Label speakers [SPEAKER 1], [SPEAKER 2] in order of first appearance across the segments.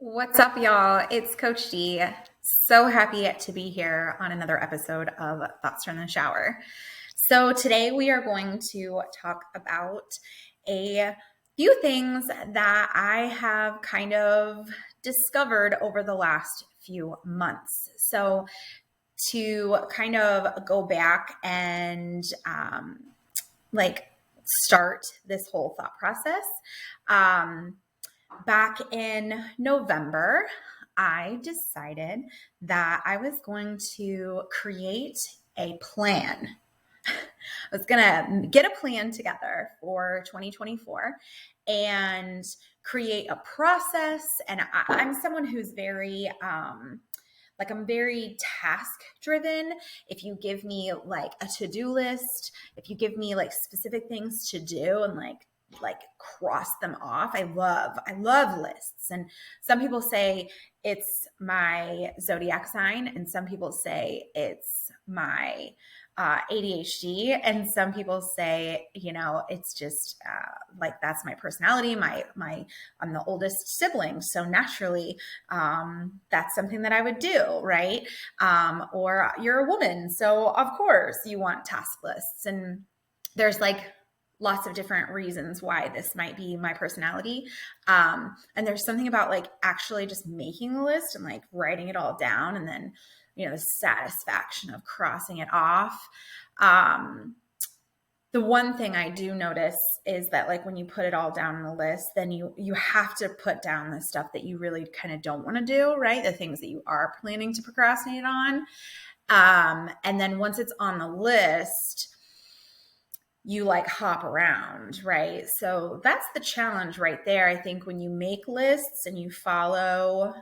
[SPEAKER 1] What's up, y'all? It's Coach D. So happy to be here on another episode of Thoughts from the Shower. So, today we are going to talk about a few things that I have kind of discovered over the last few months. So, to kind of go back and start this whole thought process. Back in November, I decided that I was going to create a plan. I was going to get a plan together for 2024 and create a process. And I'm someone who's very, I'm very task driven. If you give me like a to-do list, if you give me like specific things to do and like cross them off. I love lists. And some people say it's my zodiac sign, and some people say it's my ADHD, and some people say, it's just that's my personality. I'm the oldest sibling, so naturally, that's something that I would do, right? Or you're a woman, so of course you want task lists, and there's lots of different reasons why this might be my personality. And there's something about actually just making the list and writing it all down, and then, the satisfaction of crossing it off. The one thing I do notice is that when you put it all down on the list, then you have to put down the stuff that you really kind of don't want to do, right? The things that you are planning to procrastinate on. And then once it's on the list, you hop around, right? So that's the challenge right there. I think when you make lists and you follow,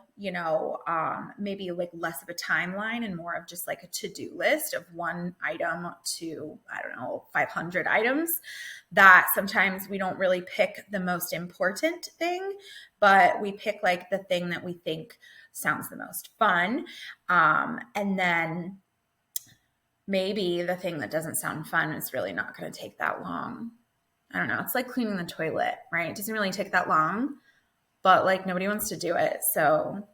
[SPEAKER 1] maybe less of a timeline and more of just a to-do list of one item to, 500 items, that sometimes we don't really pick the most important thing, but we pick the thing that we think sounds the most fun. And then maybe the thing that doesn't sound fun is really not going to take that long. I don't know. It's like cleaning the toilet, right? It doesn't really take that long, but nobody wants to do it. So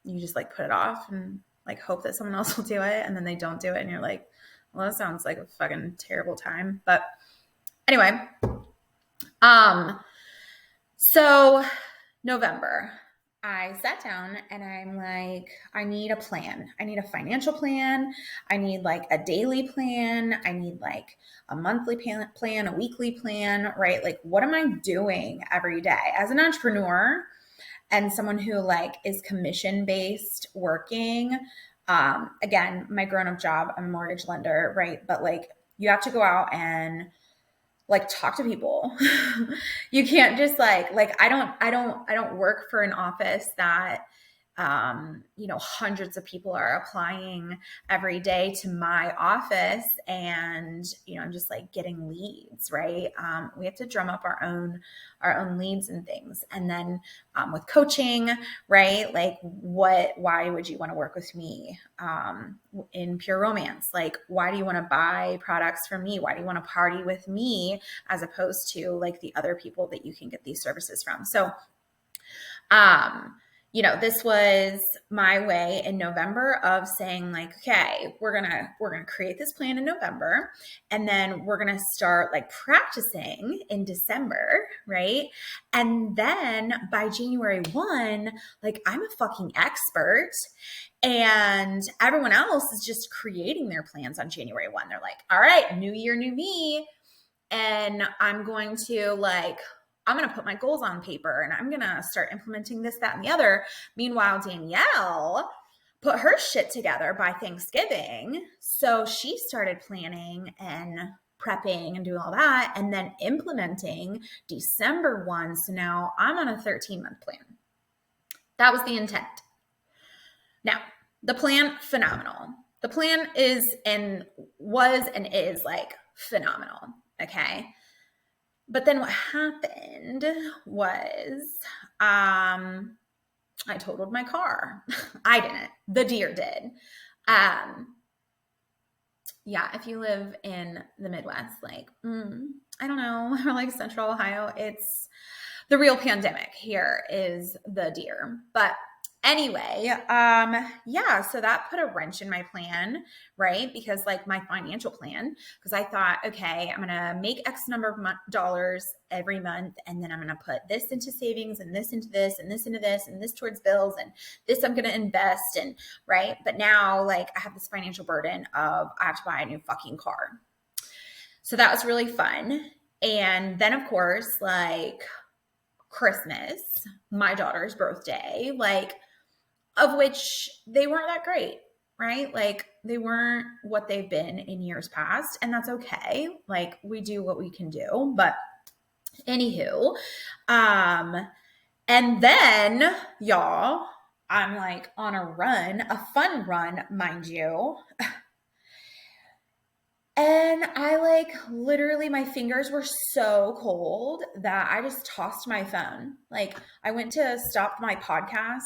[SPEAKER 1] you just put it off and hope that someone else will do it. And then they don't do it. And you're like, well, that sounds like a fucking terrible time. But anyway, so November, I sat down and I'm like, I need a plan. I need a financial plan. I need a daily plan. I need a monthly plan, a weekly plan, right? What am I doing every day as an entrepreneur and someone who is commission-based working? Again, my grown-up job, I'm a mortgage lender, right? But you have to go out and talk to people. You can't just I don't work for an office that hundreds of people are applying every day to my office, and I'm just getting leads, right? We have to drum up our own leads and things. And then with coaching, right? Why would you want to work with me in pure romance? Why do you want to buy products from me? Why do you want to party with me as opposed to the other people that you can get these services from? So, this was my way in November of saying okay, we're going to create this plan in November, and then we're going to start practicing in December, right? And then by January 1, I'm a fucking expert, and everyone else is just creating their plans on January 1. They're like, all right, new year, new me. And I'm going to put my goals on paper and I'm going to start implementing this, that, and the other. Meanwhile, Danielle put her shit together by Thanksgiving. So she started planning and prepping and doing all that and then implementing December 1. So now I'm on a 13-month plan. That was the intent. Now, the plan, phenomenal. The plan is and was and is phenomenal. Okay. But then what happened was I totaled my car. I didn't. The deer did. Yeah, if you live in the Midwest, I don't know, or Central Ohio, the real pandemic here is the deer. But anyway, yeah, so that put a wrench in my plan, right? Because like my financial plan, because I thought, okay, I'm going to make X number of dollars every month. And then I'm going to put this into savings and this into this and this into this and this towards bills and this I'm going to invest in, right? But now like I have this financial burden of I have to buy a new fucking car. So that was really fun. And then of course, like Christmas, my daughter's birthday, like of which they weren't that great, right? Like they weren't what they've been in years past, and that's okay. Like we do what we can do, but anywho, and then y'all, I'm like on a run, a fun run, mind you. And I like literally my fingers were so cold that I just tossed my phone. Like I went to stop my podcast.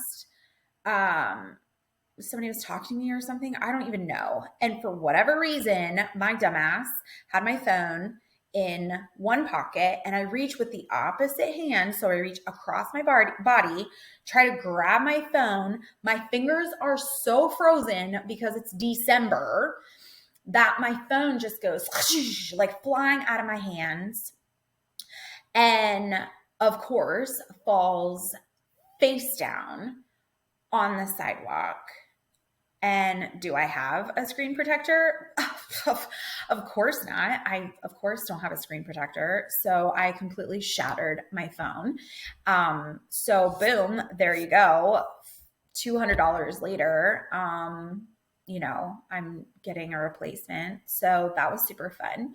[SPEAKER 1] Somebody was talking to me or something. I don't even know. And for whatever reason, my dumbass had my phone in one pocket and I reach with the opposite hand. So I reach across my body, try to grab my phone. My fingers are so frozen because it's December that my phone just goes like flying out of my hands. And of course, falls face down on the sidewalk. And do I have a screen protector? Of course not. I, of course, don't have a screen protector. So I completely shattered my phone. So boom, there you go. $200 later, you know, I'm getting a replacement. So that was super fun.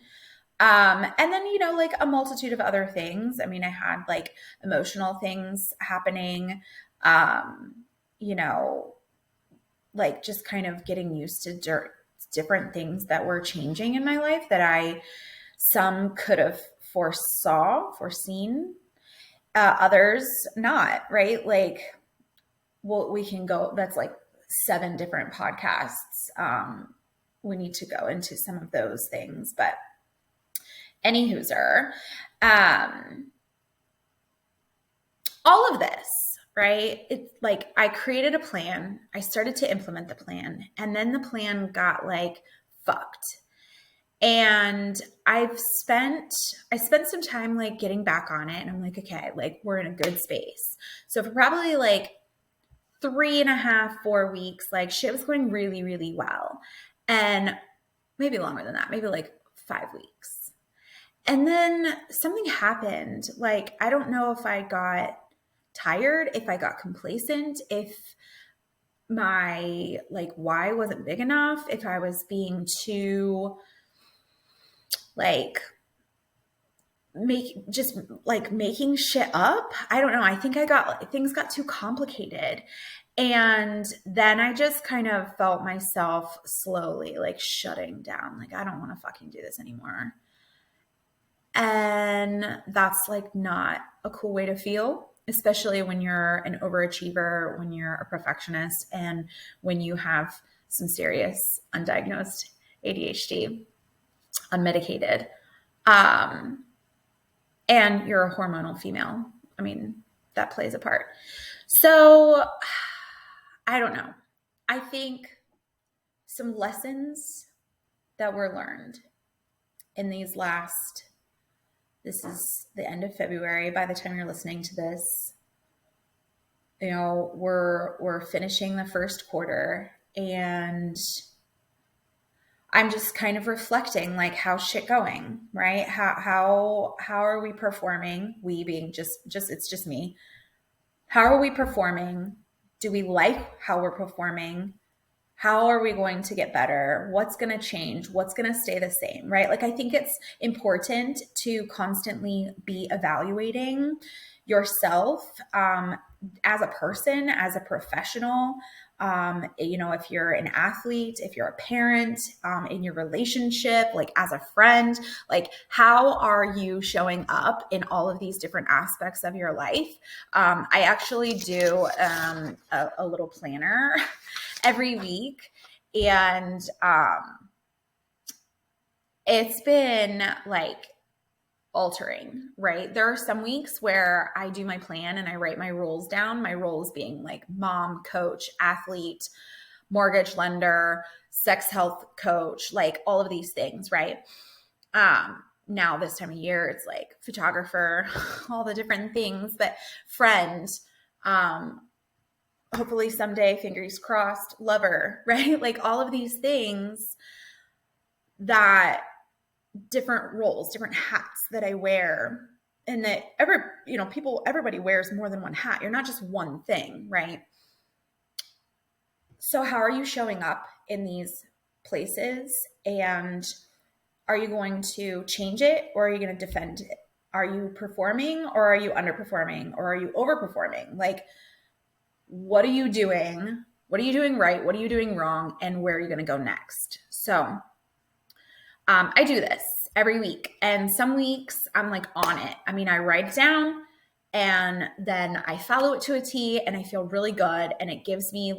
[SPEAKER 1] And then, you know, like a multitude of other things. I mean, I had like emotional things happening, you know, like just kind of getting used to different things that were changing in my life that some could have foreseen, others not, right? Like, well, we can go, that's like 7 different podcasts. We need to go into some of those things, but any hooser, all of this, right? It's like I created a plan. I started to implement the plan, and then the plan got like fucked. And I spent some time like getting back on it, and I'm like, okay, like we're in a good space. So for probably like 3.5, 4 weeks, like shit was going really, really well. And maybe longer than that, maybe like 5 weeks. And then something happened. Like, I don't know if I got tired, if I got complacent, if my like why wasn't big enough, if I was being too like making shit up. I don't know. I think things got too complicated. And then I just kind of felt myself slowly like shutting down. Like, I don't want to fucking do this anymore. And that's like not a cool way to feel, especially when you're an overachiever, when you're a perfectionist, and when you have some serious undiagnosed ADHD, unmedicated, and you're a hormonal female. I mean, that plays a part. So I don't know. I think some lessons that were learned in this is the end of February. By the time you're listening to this, you know, we're finishing the first quarter, and I'm just kind of reflecting, like, how's shit going, right? How are we performing? We being just it's just me. How are we performing? Do we like how we're performing? How are we going to get better? What's going to change? What's going to stay the same, right? Like, I think it's important to constantly be evaluating yourself as a person, as a professional. You know, if you're an athlete, if you're a parent, in your relationship, like as a friend, like how are you showing up in all of these different aspects of your life? I actually do a little planner every week, and it's been like altering, right? There are some weeks where I do my plan and I write my roles down, my roles being like mom, coach, athlete, mortgage lender, sex health coach, like all of these things, right? Now this time of year, it's like photographer, all the different things, but friend, hopefully someday, fingers crossed, lover, right? Like all of these things that different roles, different hats that I wear, and that everybody wears more than one hat. You're not just one thing, right? So how are you showing up in these places? And are you going to change it, or are you going to defend it? Are you performing, or are you underperforming, or are you overperforming? Like, what are you doing? What are you doing right? What are you doing wrong? And where are you going to go next? So I do this every week. And some weeks I'm like on it. I mean, I write it down and then I follow it to a T and I feel really good. And it gives me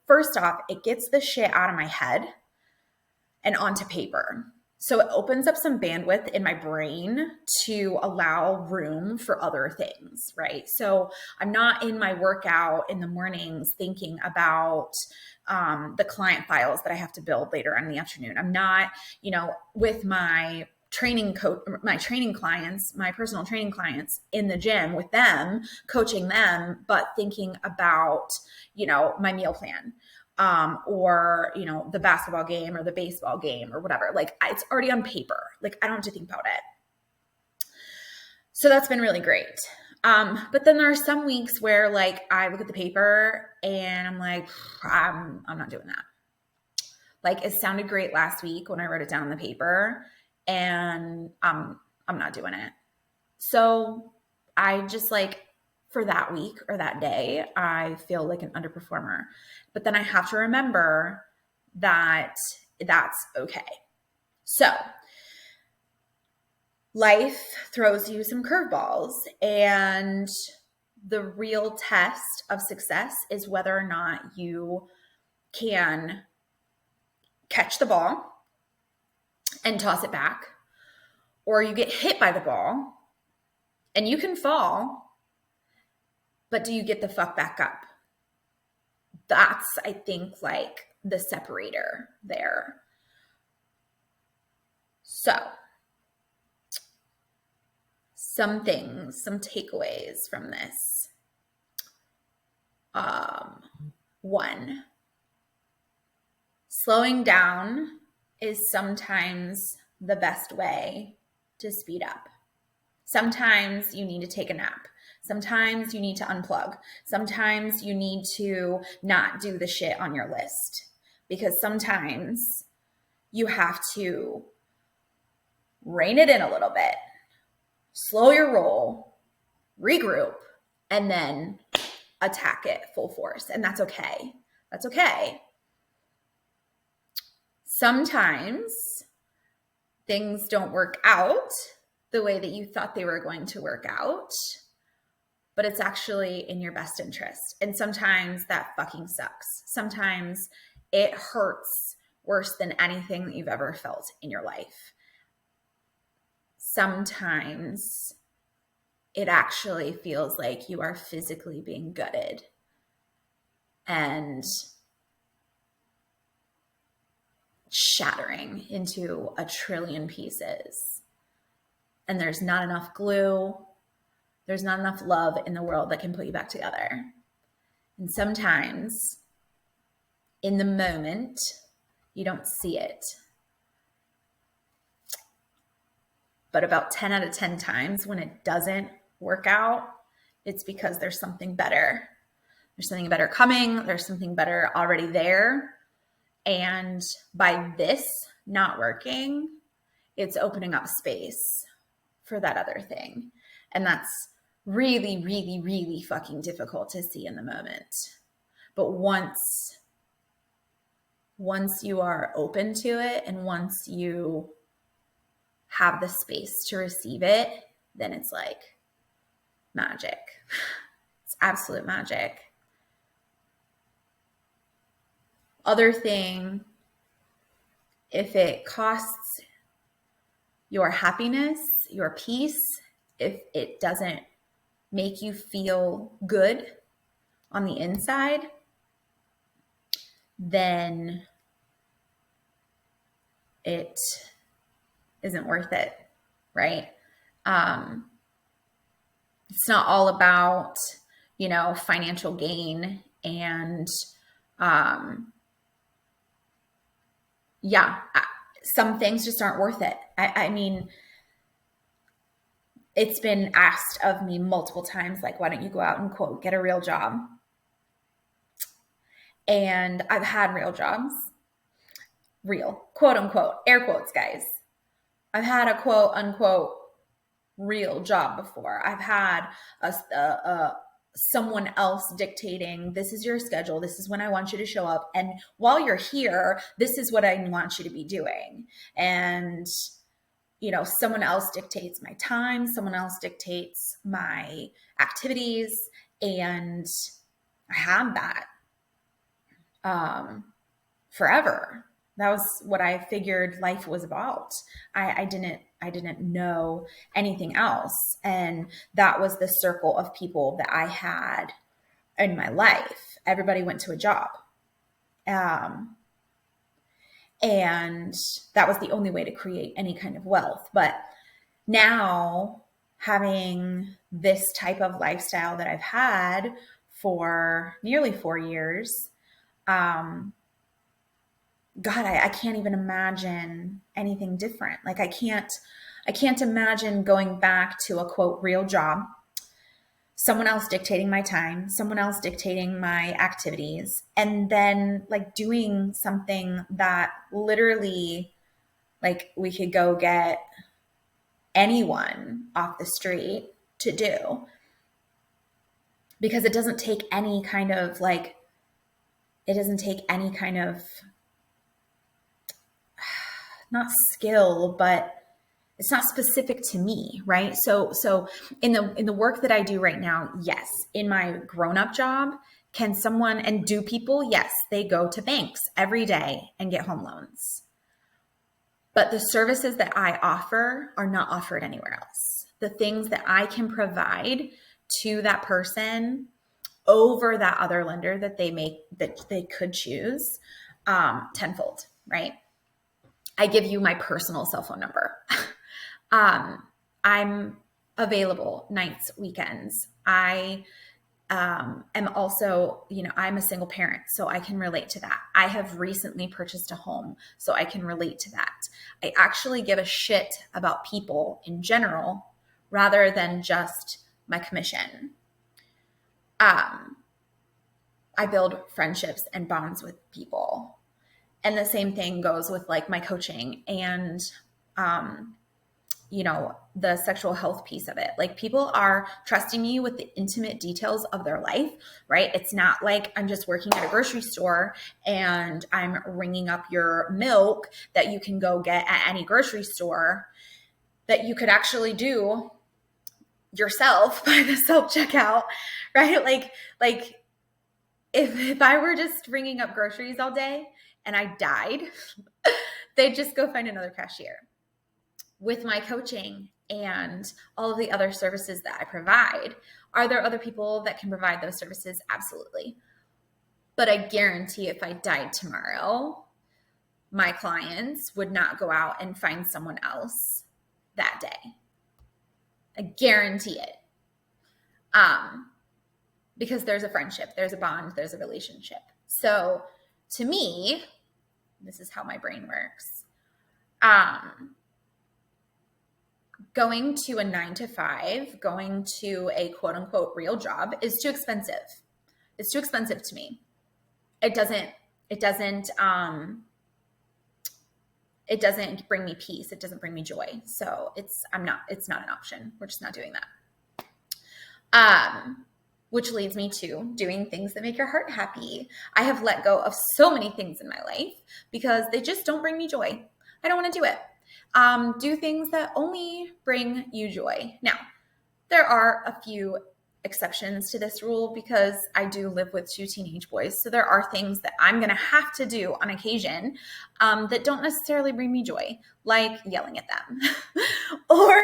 [SPEAKER 1] first off, it gets the shit out of my head and onto paper. So it opens up some bandwidth in my brain to allow room for other things, right? So I'm not in my workout in the mornings thinking about the client files that I have to build later in the afternoon. I'm not, with my training clients, my personal training clients in the gym with them, coaching them, but thinking about, my meal plan. Or, the basketball game or the baseball game or whatever. Like it's already on paper. Like I don't have to think about it. So that's been really great. But then there are some weeks where like I look at the paper and I'm like, I'm not doing that. Like it sounded great last week when I wrote it down on the paper and I'm not doing it. So I just for that week or that day, I feel like an underperformer. But then I have to remember that that's okay. So life throws you some curveballs, and the real test of success is whether or not you can catch the ball and toss it back, or you get hit by the ball and you can fall, but do you get the fuck back up? That's, I think, the separator there. So, some takeaways from this. One, slowing down is sometimes the best way to speed up. Sometimes you need to take a nap. Sometimes you need to unplug. Sometimes you need to not do the shit on your list, because sometimes you have to rein it in a little bit, slow your roll, regroup, and then attack it full force. And that's okay. That's okay. Sometimes things don't work out the way that you thought they were going to work out, but it's actually in your best interest. And sometimes that fucking sucks. Sometimes it hurts worse than anything that you've ever felt in your life. Sometimes it actually feels like you are physically being gutted and shattering into a trillion pieces. And there's not enough glue. There's not enough love in the world that can put you back together. And sometimes in the moment, you don't see it. But about 10 out of 10 times when it doesn't work out, it's because there's something better. There's something better coming. There's something better already there. And by this not working, it's opening up space for that other thing. And that's really, really, really fucking difficult to see in the moment. But once you are open to it and once you have the space to receive it, then it's like magic. It's absolute magic. Other thing, if it costs your happiness, your peace, if it doesn't make you feel good on the inside, then it isn't worth it, right? It's not all about, financial gain and, some things just aren't worth it. I mean, it's been asked of me multiple times, like, why don't you go out and quote, get a real job? And I've had real jobs, real, quote unquote, air quotes, guys. I've had a quote unquote real job before. I've had someone else dictating, this is your schedule, this is when I want you to show up, and while you're here, this is what I want you to be doing. And someone else dictates my time, someone else dictates my activities, and I had that forever. That was what I figured life was about. I didn't know anything else. And that was the circle of people that I had in my life. Everybody went to a job. And that was the only way to create any kind of wealth. But now, having this type of lifestyle that I've had for nearly 4 years, God, I can't even imagine anything different. Like I can't imagine going back to a quote real job, someone else dictating my time, someone else dictating my activities, and then like doing something that literally like we could go get anyone off the street to do, because it doesn't take any kind of not skill, but it's not specific to me, right? So in the work that I do right now, yes, in my grown-up job, can someone, and do people, yes, they go to banks every day and get home loans. But the services that I offer are not offered anywhere else. The things that I can provide to that person over that other lender that they could choose, tenfold, right? I give you my personal cell phone number. I'm available nights, weekends. I am also, I'm a single parent, so I can relate to that. I have recently purchased a home, so I can relate to that. I actually give a shit about people in general rather than just my commission. I build friendships and bonds with people. And the same thing goes with like my coaching and, the sexual health piece of it. Like people are trusting me with the intimate details of their life, right? It's not like I'm just working at a grocery store and I'm ringing up your milk that you can go get at any grocery store, that you could actually do yourself by the self-checkout, right? Like if I were just ringing up groceries all day and I died, they'd just go find another cashier. With my coaching and all of the other services that I provide, are there other people that can provide those services? Absolutely. But I guarantee if I died tomorrow, my clients would not go out and find someone else that day. I guarantee it. Because there's a friendship, there's a bond, there's a relationship. So to me, this is how my brain works. Going to a 9-to-5, going to a quote unquote real job is too expensive. It's too expensive to me. It doesn't bring me peace. It doesn't bring me joy. So it's not an option. We're just not doing that. Which leads me to doing things that make your heart happy. I have let go of so many things in my life because they just don't bring me joy. I don't want to do it. Do things that only bring you joy. Now, there are a few exceptions to this rule because I do live with two teenage boys. So there are things that I'm going to have to do on occasion that don't necessarily bring me joy, like yelling at them or,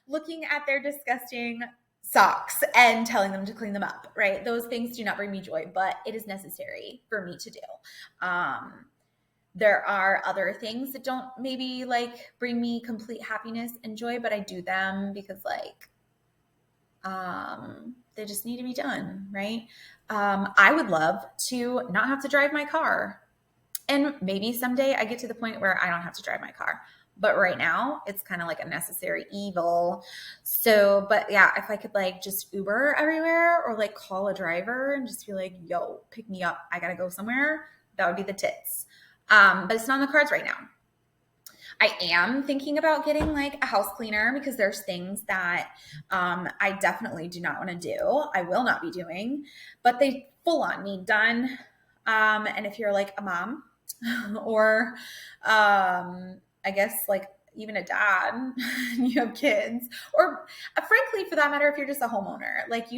[SPEAKER 1] looking at their disgusting socks and telling them to clean them up, right? Those things do not bring me joy, but it is necessary for me to do. There are other things that don't maybe like bring me complete happiness and joy, but I do them because they just need to be done, right? I would love to not have to drive my car. And maybe someday I get to the point where I don't have to drive my car. But right now it's kind of like a necessary evil. So, but yeah, if I could like just Uber everywhere or like call a driver and just be like, yo, pick me up, I gotta go somewhere, that would be the tits. But it's not on the cards right now. I am thinking about getting like a house cleaner because there's things that I definitely do not want to do. I will not be doing, but they full on need done. And if you're like a mom or I guess like even a dad, and you have kids, or frankly, for that matter, if you're just a homeowner, like,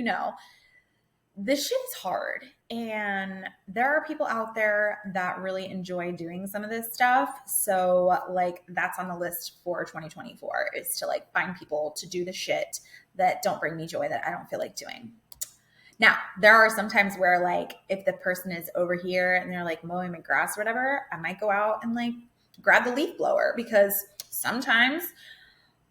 [SPEAKER 1] this shit is hard. And there are people out there that really enjoy doing some of this stuff. So like that's on the list for 2024 is to like find people to do the shit that don't bring me joy, that I don't feel like doing. Now, there are some times where like if the person is over here and they're like mowing my grass or whatever, I might go out and like grab the leaf blower because sometimes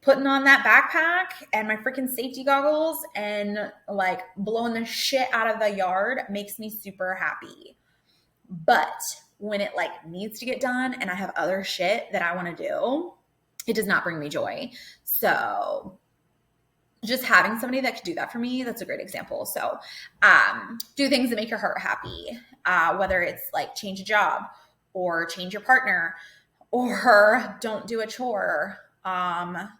[SPEAKER 1] putting on that backpack and my freaking safety goggles and like blowing the shit out of the yard makes me super happy. But when it like needs to get done and I have other shit that I want to do, it does not bring me joy. So just having somebody that could do that for me, that's a great example. So do things that make your heart happy, whether it's like change a job or change your partner or don't do a chore.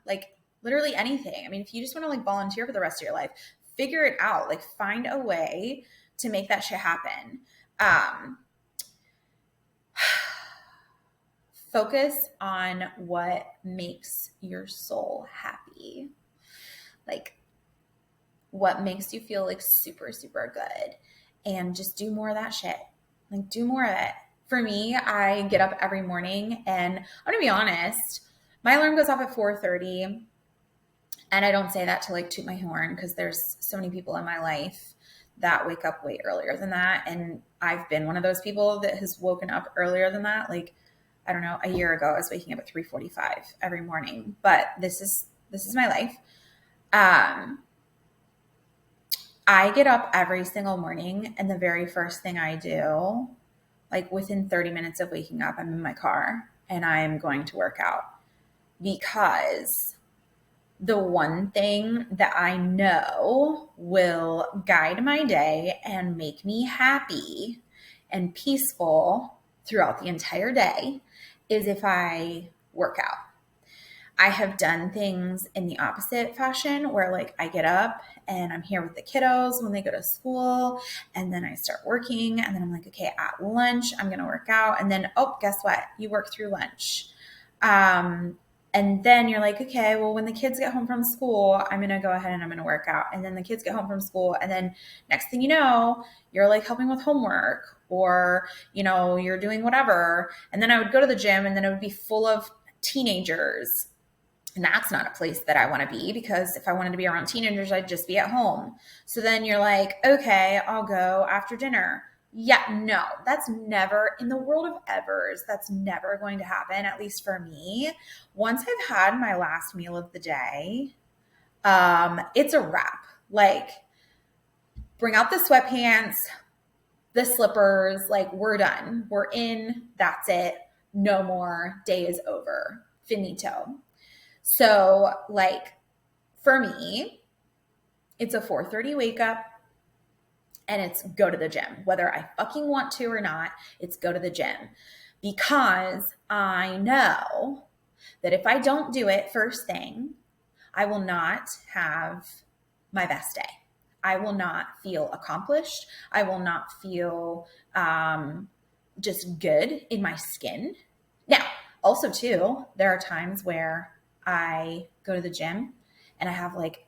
[SPEAKER 1] Like literally anything. I mean, if you just want to like volunteer for the rest of your life, figure it out, like find a way to make that shit happen. Focus on what makes your soul happy. Like what makes you feel like super, super good, and just do more of that shit. Like do more of it. For me, I get up every morning and I'm going to be honest, my alarm goes off at 4:30, and I don't say that to like toot my horn because there's so many people in my life that wake up way earlier than that. And I've been one of those people that has woken up earlier than that. Like, I don't know, a year ago, I was waking up at 3:45 every morning, but this is my life. I get up every single morning, and the very first thing I do, like within 30 minutes of waking up, I'm in my car and I'm going to work out. Because the one thing that I know will guide my day and make me happy and peaceful throughout the entire day is if I work out. I have done things in the opposite fashion where like I get up and I'm here with the kiddos when they go to school, and then I start working, and then I'm like, okay, at lunch, I'm going to work out. And then, oh, guess what? You work through lunch. And then you're like, okay, well, when the kids get home from school, I'm going to go ahead and I'm going to work out. And then the kids get home from school. And then next thing you know, you're like helping with homework, or, you're doing whatever. And then I would go to the gym, and then it would be full of teenagers. And that's not a place that I want to be, because if I wanted to be around teenagers, I'd just be at home. So then you're like, okay, I'll go after dinner. Yeah, no, that's never in the world of evers. That's never going to happen, at least for me. Once I've had my last meal of the day, it's a wrap. Like, bring out the sweatpants, the slippers, like we're done. We're in, that's it. No more, day is over. Finito. So like for me, it's a 4:30 wake up, and it's go to the gym. Whether I fucking want to or not, it's go to the gym, because I know that if I don't do it first thing, I will not have my best day. I will not feel accomplished. I will not feel just good in my skin. Now, also too, there are times where I go to the gym and I have like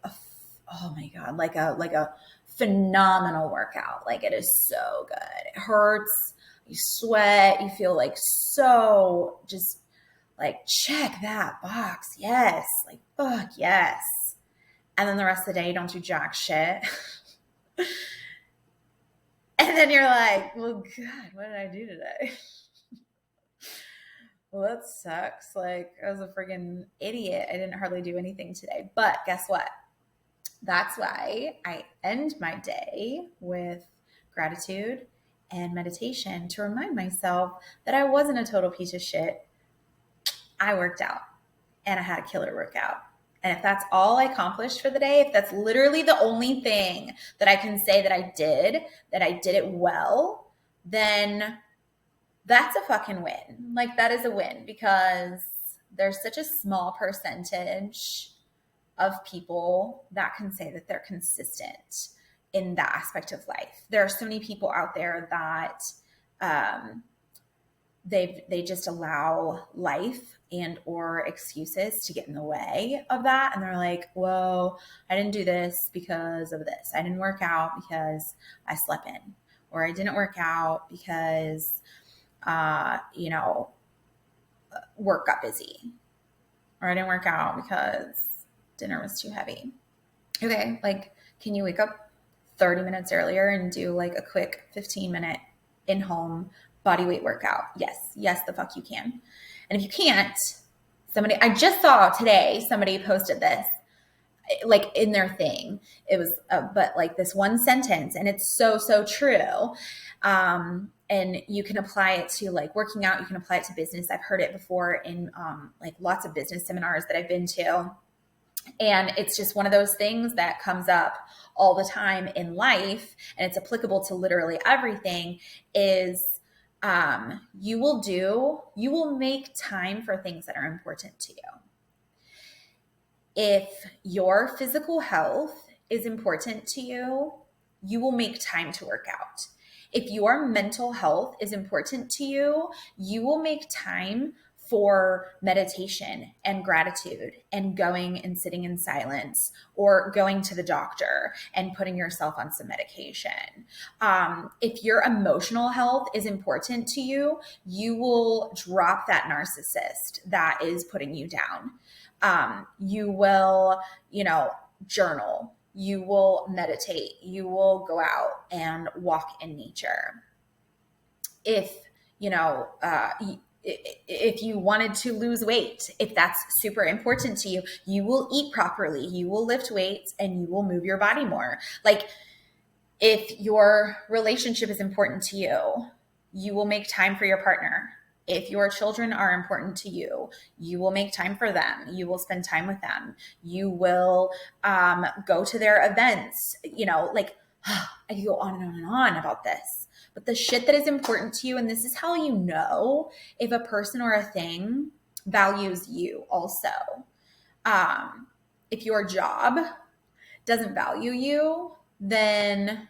[SPEAKER 1] oh my God, like a phenomenal workout. Like it is so good. It hurts. You sweat. You feel like so just like, check that box. Yes. Like, fuck yes. And then the rest of the day, you don't do jack shit. And then you're like, well, God, what did I do today? Well, that sucks. Like, I was a friggin' idiot. I didn't hardly do anything today. But guess what? That's why I end my day with gratitude and meditation to remind myself that I wasn't a total piece of shit. I worked out and I had a killer workout. And if that's all I accomplished for the day, if that's literally the only thing that I can say that I did it well, then that's a fucking win. Like that is a win because there's such a small percentage of people that can say that they're consistent in that aspect of life. There are so many people out there that they just allow life and or excuses to get in the way of that, and they're like, whoa, I didn't do this because of this. I didn't work out because I slept in, or I didn't work out because work got busy, or I didn't work out because dinner was too heavy. Okay, like, can you wake up 30 minutes earlier and do like a quick 15-minute in-home body weight workout? Yes, the fuck you can. And if you can't, I just saw today, somebody posted this, like in their thing. It was, but like this one sentence, and it's so, so true. And you can apply it to like working out. You can apply it to business. I've heard it before in like lots of business seminars that I've been to. And it's just one of those things that comes up all the time in life, and it's applicable to literally everything, is you will make time for things that are important to you. If your physical health is important to you, you will make time to work out. If your mental health is important to you, you will make time for meditation and gratitude and going and sitting in silence, or going to the doctor and putting yourself on some medication. If your emotional health is important to you, you will drop that narcissist that is putting you down. You will, journal. You will meditate. You will go out and walk in nature. If you wanted to lose weight, if that's super important to you, you will eat properly, you will lift weights, and you will move your body more. Like, if your relationship is important to you, you will make time for your partner. If your children are important to you, you will make time for them. You will spend time with them. You will go to their events. I could go on and on and on about this. But the shit that is important to you, and this is how you know if a person or a thing values you also. If your job doesn't value you, then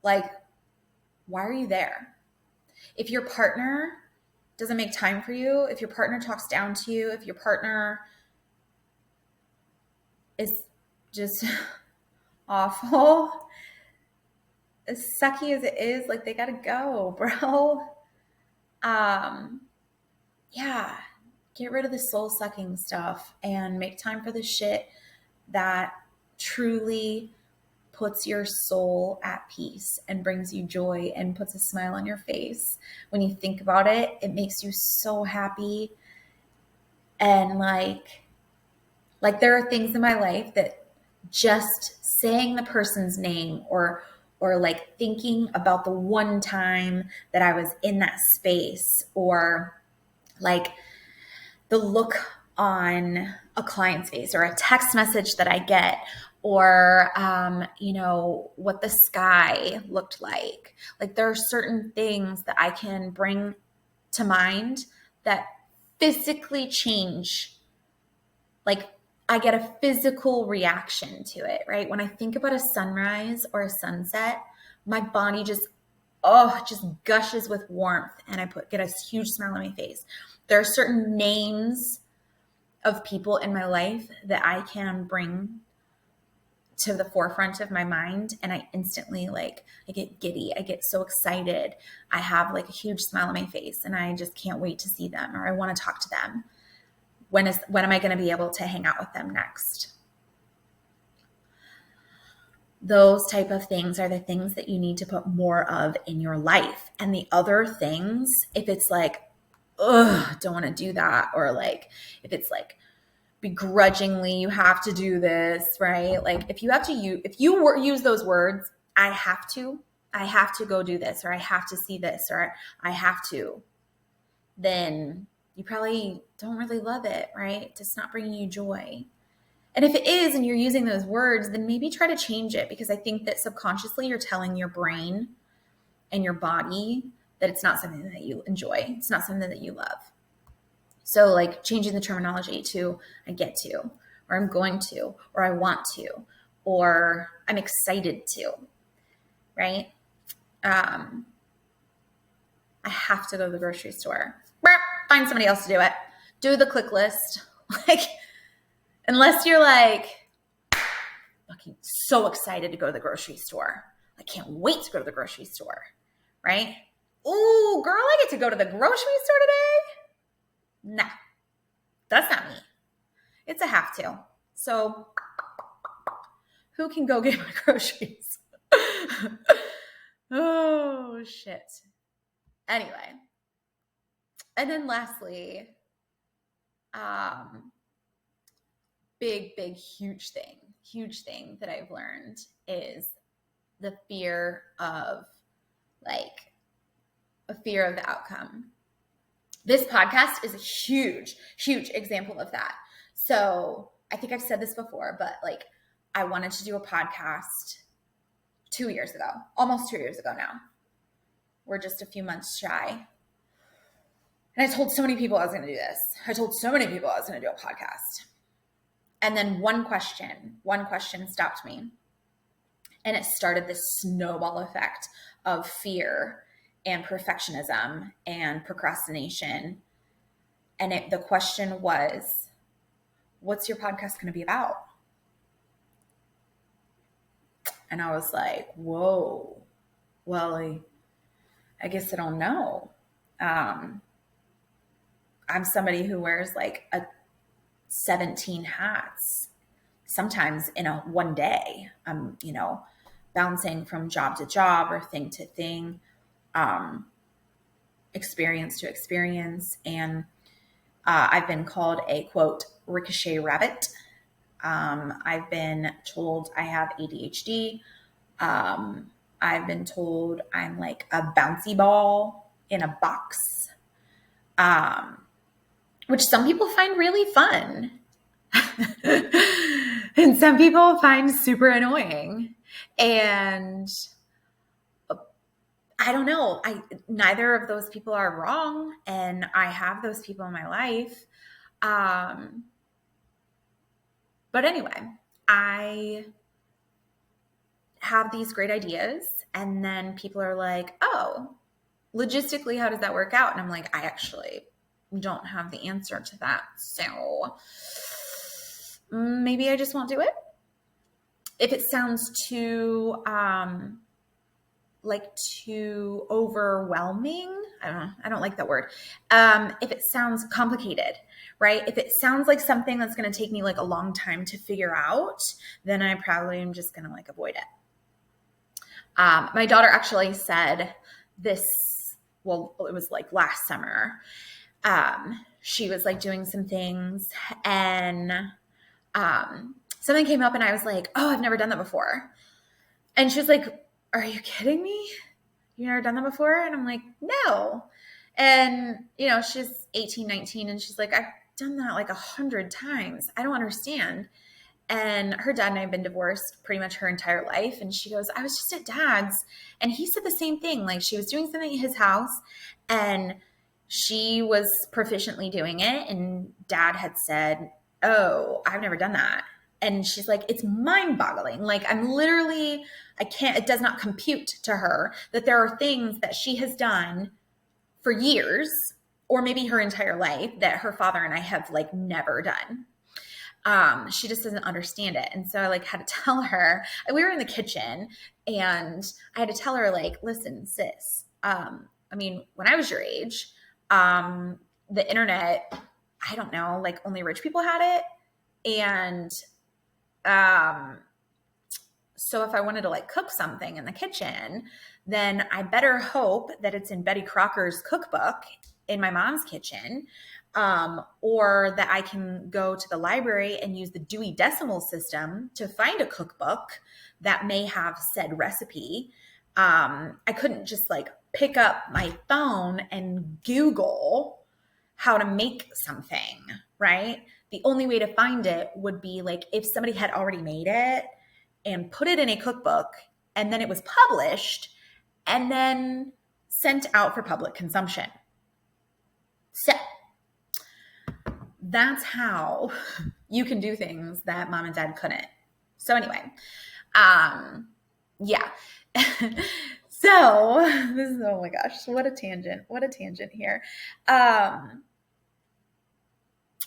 [SPEAKER 1] like, why are you there? If your partner doesn't make time for you, if your partner talks down to you, if your partner is just awful, as sucky as it is, like, they gotta go, bro. Yeah, get rid of the soul sucking stuff and make time for the shit that truly puts your soul at peace and brings you joy and puts a smile on your face. When you think about it, it makes you so happy. And like there are things in my life that just saying the person's name, or like thinking about the one time that I was in that space, or like the look on a client's face, or a text message that I get, or what the sky looked like. Like, there are certain things that I can bring to mind that physically change. Like, I get a physical reaction to it, right? When I think about a sunrise or a sunset, my body just gushes with warmth, and I get a huge smile on my face. There are certain names of people in my life that I can bring to the forefront of my mind, and I instantly like, I get giddy. I get so excited. I have like a huge smile on my face and I just can't wait to see them, or I want to talk to them. When am I going to be able to hang out with them next? Those type of things are the things that you need to put more of in your life. And the other things, if it's like, ugh, don't want to do that, or like if it's like begrudgingly you have to do this, right? Like if you use those words, I have to go do this, or I have to see this, or I have to, then you probably don't really love it, right? It's not bringing you joy. And if it is, and you're using those words, then maybe try to change it, because I think that subconsciously you're telling your brain and your body that it's not something that you enjoy. It's not something that you love. So like changing the terminology to I get to, or I'm going to, or I want to, or I'm excited to, right? I have to go to the grocery store. Find somebody else to do it. Do the click list. Like, unless you're like fucking so excited to go to the grocery store. I can't wait to go to the grocery store, right? Ooh, girl, I get to go to the grocery store today? Nah, that's not me. It's a have to. So who can go get my groceries? Oh, shit. Anyway. And then lastly, big, huge thing that I've learned is the fear of the outcome. This podcast is a huge example of that. So I think I've said this before, but like I wanted to do a podcast 2 years ago, almost 2 years ago now. We're just a few months shy. And I told so many people I was going to do this. I told so many people I was going to do a podcast. And then one question stopped me. And it started this snowball effect of fear and perfectionism and procrastination. And the question was, what's your podcast going to be about? And I was like, whoa, well, I guess I don't know. I'm somebody who wears like 17 hats, sometimes in one day. I'm, bouncing from job to job or thing to thing, experience to experience. And I've been called a, quote, ricochet rabbit. I've been told I have ADHD. I've been told I'm like a bouncy ball in a box, which some people find really fun. And some people find super annoying. And I don't know. Neither of those people are wrong. And I have those people in my life. But anyway, I have these great ideas. And then people are like, oh, logistically, how does that work out? And I'm like, I actually don't have the answer to that. So maybe I just won't do it. If it sounds too too overwhelming, I don't like that word. If it sounds complicated, right? If it sounds like something that's going to take me like a long time to figure out, then I probably am just going to like avoid it. My daughter actually said this, well, it was like last summer. She was like doing some things and something came up and I was like, oh, I've never done that before. And she was like, are you kidding me? You never done that before? And I'm like, no. And, she's 18, 19. And she's like, I've done that like 100 times. I don't understand. And her dad and I have been divorced pretty much her entire life. And she goes, I was just at dad's. And he said the same thing. Like she was doing something at his house and she was proficiently doing it. And dad had said, oh, I've never done that. And she's like, it's mind boggling. Like it does not compute to her that there are things that she has done for years or maybe her entire life that her father and I have like never done. She just doesn't understand it. And so I like had to tell her, we were in the kitchen and I had to tell her like, listen, sis, I mean, when I was your age, the internet, I don't know, like only rich people had it. And, so if I wanted to like cook something in the kitchen, then I better hope that it's in Betty Crocker's cookbook in my mom's kitchen, or that I can go to the library and use the Dewey Decimal System to find a cookbook that may have said recipe. I couldn't just like pick up my phone and Google how to make something, right? The only way to find it would be like if somebody had already made it and put it in a cookbook and then it was published and then sent out for public consumption. So that's how you can do things that mom and dad couldn't. So anyway, yeah. So this is, oh my gosh, what a tangent here.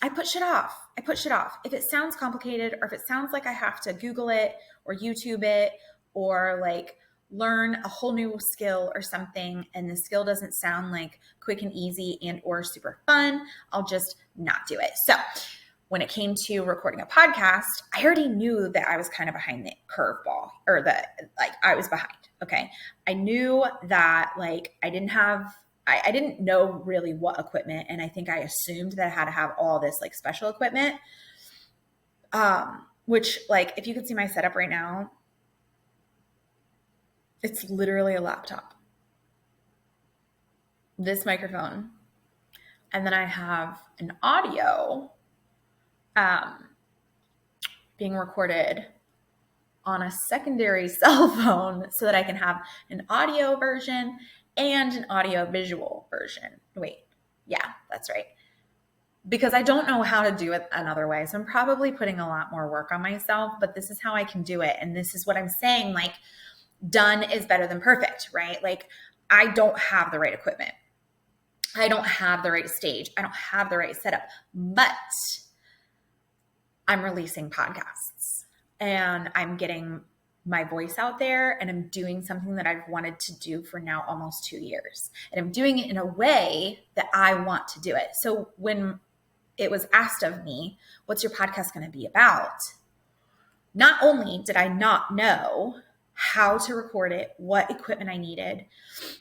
[SPEAKER 1] I put shit off. If it sounds complicated or if it sounds like I have to Google it or YouTube it or like learn a whole new skill or something, and the skill doesn't sound like quick and easy and or super fun, I'll just not do it. So when it came to recording a podcast, I already knew that I was kind of behind the curveball, or that like I was behind. Okay. I knew that like I didn't know really what equipment. And I think I assumed that I had to have all this like special equipment, which like, if you could see my setup right now, it's literally a laptop, this microphone. And then I have an audio, being recorded on a secondary cell phone so that I can have an audio version and an audio visual version. Wait, yeah, that's right. Because I don't know how to do it another way. So I'm probably putting a lot more work on myself, but this is how I can do it. And this is what I'm saying, like done is better than perfect, right? Like I don't have the right equipment. I don't have the right stage. I don't have the right setup, but I'm releasing podcasts and I'm getting my voice out there and I'm doing something that I've wanted to do for now almost 2 years. And I'm doing it in a way that I want to do it. So when it was asked of me, what's your podcast going to be about? Not only did I not know how to record it, what equipment I needed,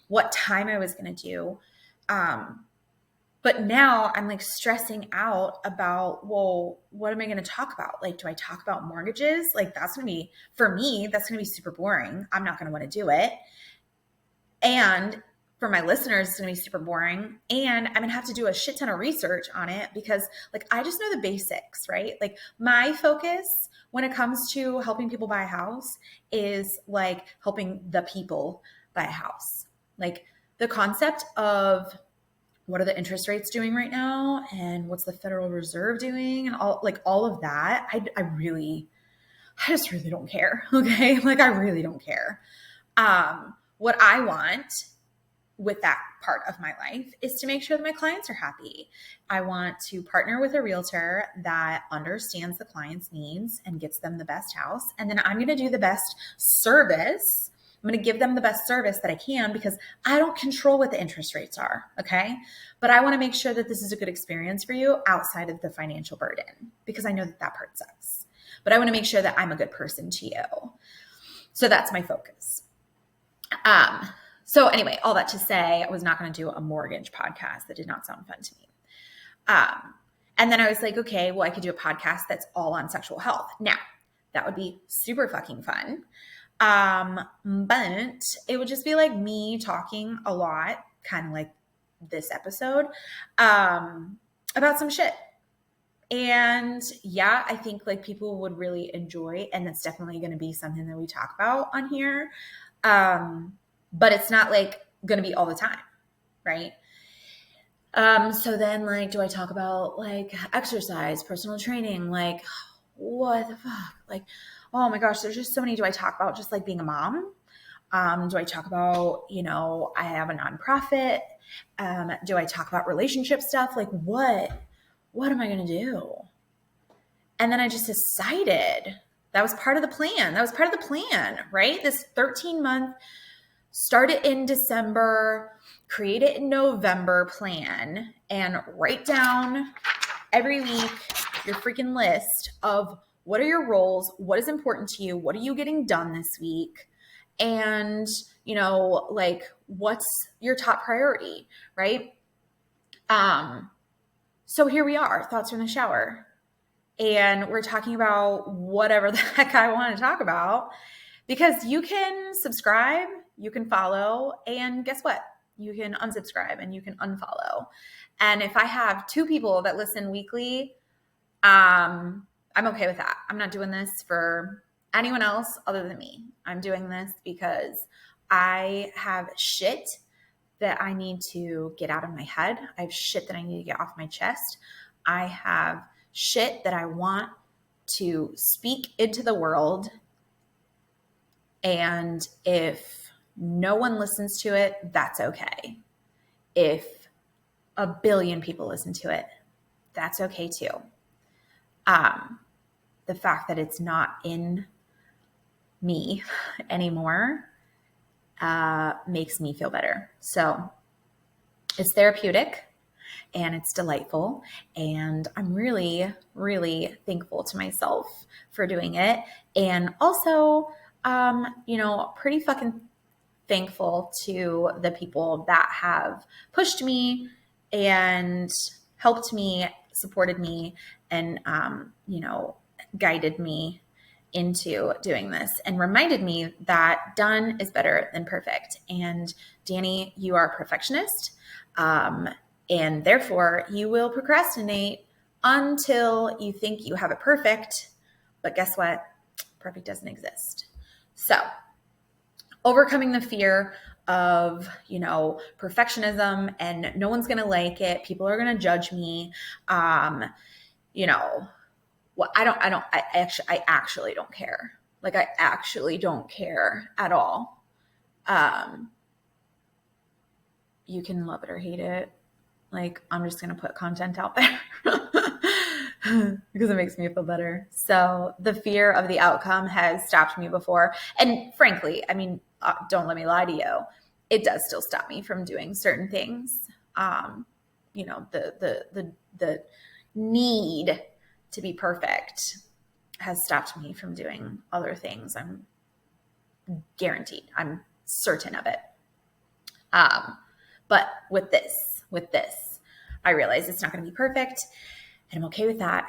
[SPEAKER 1] what time I was going to do, but now I'm like stressing out about, well, what am I going to talk about? Like, do I talk about mortgages? Like that's going to be, for me, that's going to be super boring. I'm not going to want to do it. And for my listeners, it's going to be super boring. And I'm going to have to do a shit ton of research on it because like, I just know the basics, right? Like my focus when it comes to helping people buy a house is like helping the people buy a house. Like the concept of what are the interest rates doing right now and what's the Federal Reserve doing and all of that. I just really don't care. Okay. Like I really don't care. What I want with that part of my life is to make sure that my clients are happy. I want to partner with a realtor that understands the client's needs and gets them the best house. And then I'm going to do the best service. I'm going to give them the best service that I can because I don't control what the interest rates are. Okay. But I want to make sure that this is a good experience for you outside of the financial burden because I know that part sucks, but I want to make sure that I'm a good person to you. So that's my focus. So anyway, all that to say, I was not going to do a mortgage podcast. That did not sound fun to me. And then I was like, okay, well, I could do a podcast that's all on sexual health. Now, that would be super fucking fun. But it would just be like me talking a lot, kind of like this episode, about some shit. And yeah, I think like people would really enjoy, and that's definitely going to be something that we talk about on here. But it's not like going to be all the time. Right. So then like, do I talk about like exercise, personal training? Like what the fuck? Like, oh my gosh, there's just so many. Do I talk about just like being a mom? Do I talk about, I have a nonprofit? Do I talk about relationship stuff? Like what am I going to do? And then I just decided that was part of the plan. That was part of the plan, right? This 13-month, start it in December, create it in November plan, and write down every week your freaking list of what are your roles, what is important to you, what are you getting done this week, and like what's your top priority, right? So here we are, thoughts from the shower, and we're talking about whatever the heck I want to talk about, because you can subscribe, you can follow, and guess what? You can unsubscribe and you can unfollow. And if I have 2 people that listen weekly, I'm okay with that. I'm not doing this for anyone else other than me. I'm doing this because I have shit that I need to get out of my head. I have shit that I need to get off my chest. I have shit that I want to speak into the world. And if no one listens to it, that's okay. If a billion people listen to it, that's okay too. The fact that it's not in me anymore makes me feel better. So it's therapeutic and it's delightful. And I'm really, really thankful to myself for doing it. And also, pretty fucking thankful to the people that have pushed me and helped me, supported me, and, guided me into doing this and reminded me that done is better than perfect. And Danny, you are a perfectionist. And therefore you will procrastinate until you think you have it perfect. But guess what? Perfect doesn't exist. So overcoming the fear of, perfectionism and no one's going to like it. People are going to judge me. I actually don't care. Like, I actually don't care at all. You can love it or hate it. Like, I'm just going to put content out there because it makes me feel better. So the fear of the outcome has stopped me before. And frankly, don't let me lie to you. It does still stop me from doing certain things. The need to be perfect has stopped me from doing other things. I'm guaranteed. I'm certain of it. But with this, I realize it's not going to be perfect, and I'm okay with that.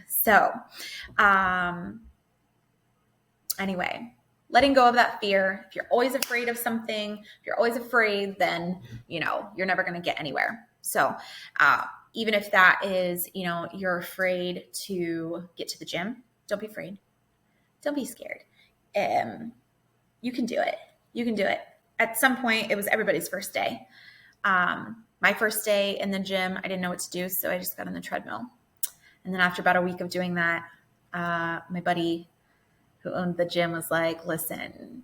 [SPEAKER 1] So, anyway, letting go of that fear. If you're always afraid of something, if you're always afraid, then, you're never going to get anywhere. So, even if that is, you're afraid to get to the gym, don't be afraid. Don't be scared. You can do it. You can do it. At some point, it was everybody's first day. My first day in the gym, I didn't know what to do, so I just got on the treadmill. And then after about a week of doing that, my buddy who owned the gym was like, listen,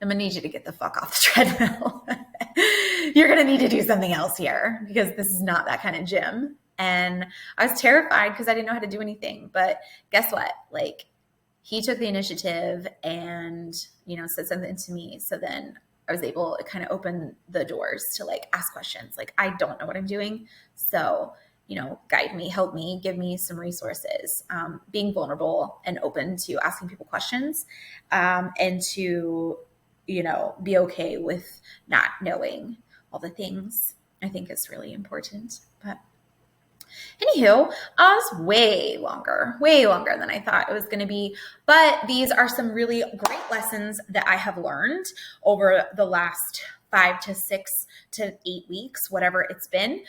[SPEAKER 1] I'm going to need you to get the fuck off the treadmill. You're going to need to do something else here because this is not that kind of gym. And I was terrified because I didn't know how to do anything. But guess what? Like, he took the initiative and, said something to me. So then I was able to kind of open the doors to like ask questions. Like, I don't know what I'm doing. So, guide me, help me, give me some resources, being vulnerable and open to asking people questions, and to, be okay with not knowing all the things, I think is really important. But anywho, was way longer than I thought it was going to be. But these are some really great lessons that I have learned over the last 5 to 6 to 8 weeks, whatever it's been.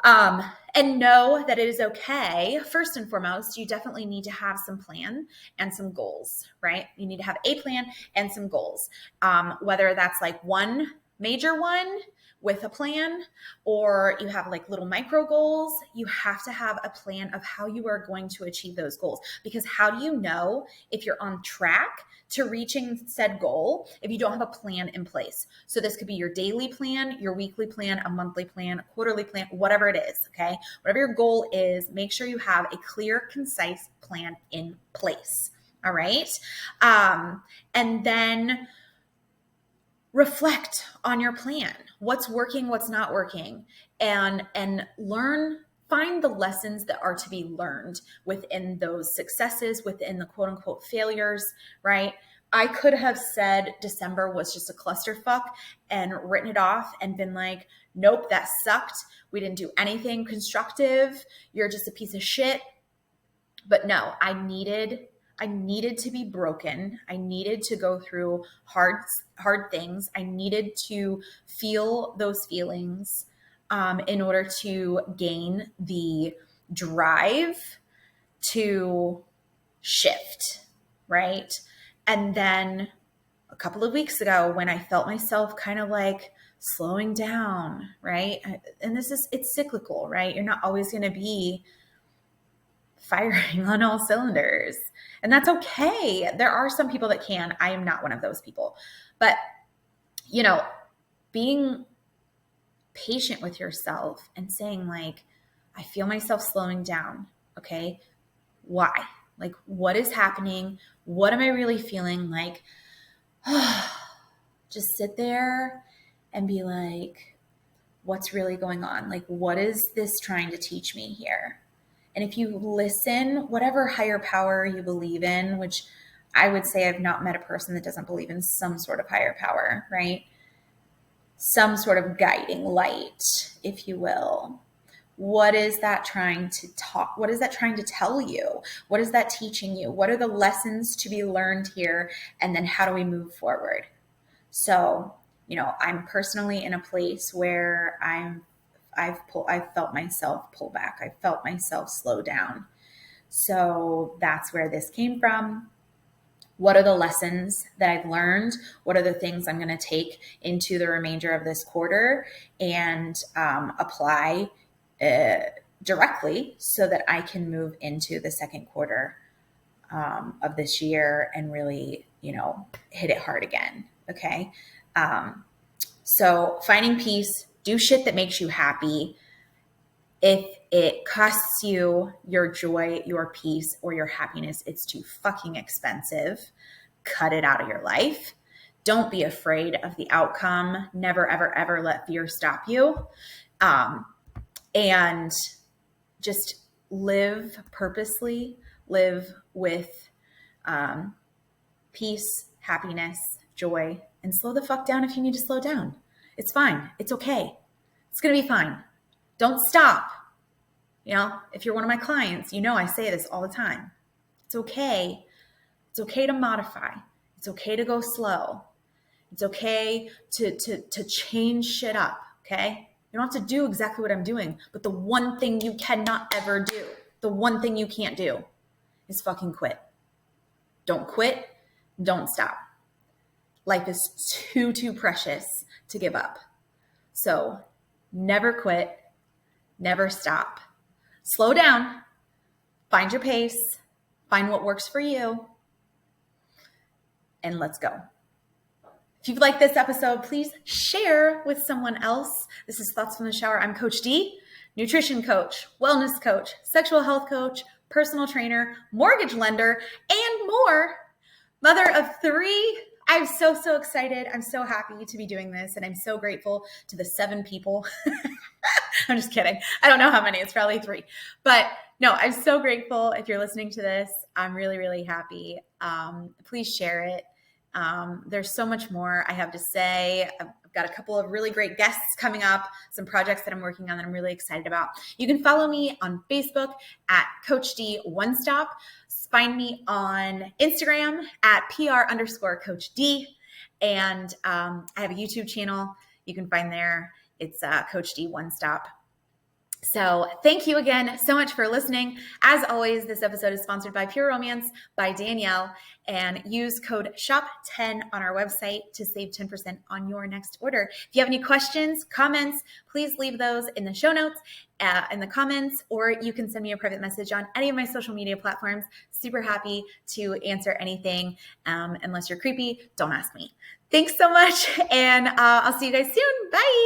[SPEAKER 1] And know that it is okay. First and foremost, you definitely need to have some plan and some goals, right? You need to have a plan and some goals. Whether that's like one major one with a plan, or you have like little micro goals, you have to have a plan of how you are going to achieve those goals. Because how do you know if you're on track to reaching said goal if you don't have a plan in place? So this could be your daily plan, your weekly plan, a monthly plan, a quarterly plan, whatever it is, okay? Whatever your goal is, make sure you have a clear, concise plan in place, all right? And then reflect on your plan. What's working, what's not working, and learn, find the lessons that are to be learned within those successes, within the quote unquote failures, right? I could have said December was just a clusterfuck and written it off and been like, nope, that sucked. We didn't do anything constructive. You're just a piece of shit. But no, I needed to be broken. I needed to go through hard things. I needed to feel those feelings in order to gain the drive to shift, right? And then a couple of weeks ago, when I felt myself kind of like slowing down, right? And it's cyclical, right? You're not always going to be firing on all cylinders. And that's okay. There are some people that can. I am not one of those people. But, being patient with yourself and saying like, I feel myself slowing down. Okay. Why? Like, what is happening? What am I really feeling like? Just sit there and be like, what's really going on? Like, what is this trying to teach me here? And if you listen, whatever higher power you believe in, which I would say I've not met a person that doesn't believe in some sort of higher power, right? Some sort of guiding light, if you will. What is that trying to talk? What is that trying to tell you? What is that teaching you? What are the lessons to be learned here? And then how do we move forward? So, I'm personally in a place where I've felt myself pull back. I felt myself slow down. So that's where this came from. What are the lessons that I've learned? What are the things I'm going to take into the remainder of this quarter and apply directly so that I can move into the second quarter of this year and really, hit it hard again. Okay. So finding peace, do shit that makes you happy. If it costs you your joy, your peace, or your happiness, it's too fucking expensive. Cut it out of your life. Don't be afraid of the outcome. Never, ever, ever let fear stop you. And just live purposely, live with peace, happiness, joy, and slow the fuck down if you need to slow down. It's fine. It's okay. It's going to be fine. Don't stop. If you're one of my clients, I say this all the time. It's okay. It's okay to modify. It's okay to go slow. It's okay to change shit up, okay? You don't have to do exactly what I'm doing, but the one thing you cannot ever do, the one thing you can't do is fucking quit. Don't quit. Don't stop. Life is too precious to give up. So never quit, never stop. Slow down, find your pace, find what works for you, and let's go. If you've liked this episode, please share with someone else. This is Thoughts from the Shower. I'm Coach D, nutrition coach, wellness coach, sexual health coach, personal trainer, mortgage lender, and more. Mother of 3. I'm so excited. I'm so happy to be doing this. And I'm so grateful to the 7 people. I'm just kidding. I don't know how many. It's probably 3. But no, I'm so grateful. If you're listening to this, I'm really, really happy. Please share it. There's so much more I have to say. I've got a couple of really great guests coming up, some projects that I'm working on that I'm really excited about. You can follow me on Facebook at Coach D One Stop. Find me on Instagram at PR_Coach D. And I have a YouTube channel you can find there. It's Coach D One Stop. So thank you again so much for listening. As always, this episode is sponsored by Pure Romance by Danielle, and use code SHOP10 on our website to save 10% on your next order. If you have any questions, comments, please leave those in the show notes, in the comments, or you can send me a private message on any of my social media platforms. Super happy to answer anything. Unless you're creepy, don't ask me. Thanks so much, and I'll see you guys soon. Bye.